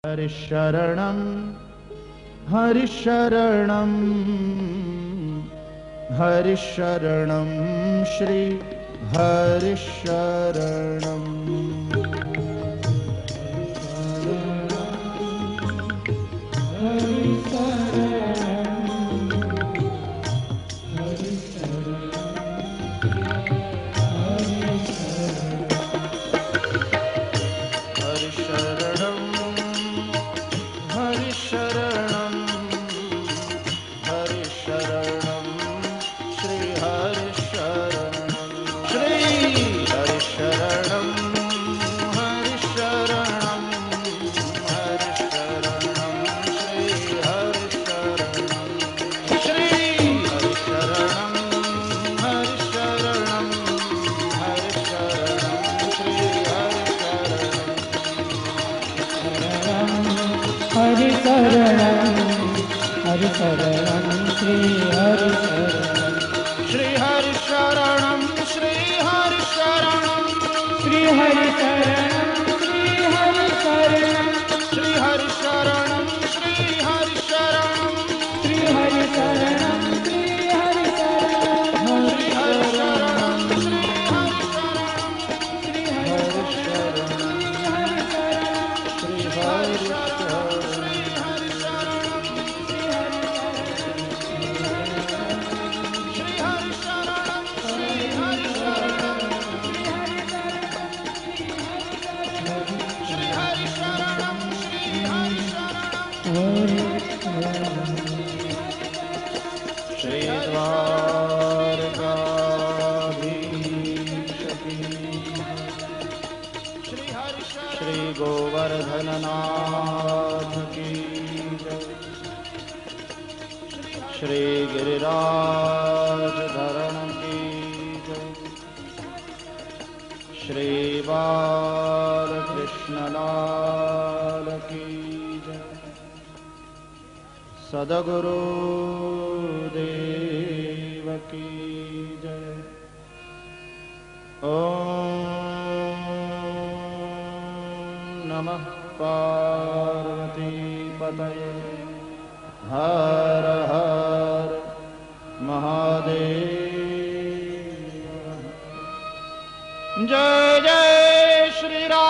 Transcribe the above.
हरिशरणं हरिशरणं हरिशरणं श्री हरिशरणं हरिशरणं श्री हरिशरणं श्री हरिशरणं श्री हरिशरणं श्री हरिशरणं श्री हरिशरणं श्री हरिशरणं श्री हरिशरणं श्री हरिशरणं श्री हरिशरणं श्री हरिशरणं श्री श्री गोवर्धननाथ की जय। श्री गिरिराज धरण की जय। श्री बालकृष्णलाल की जय। सद्गुरु देव की जय। ओम नमः पार्वती पतये हर हर महादेव। जय जय श्री राम।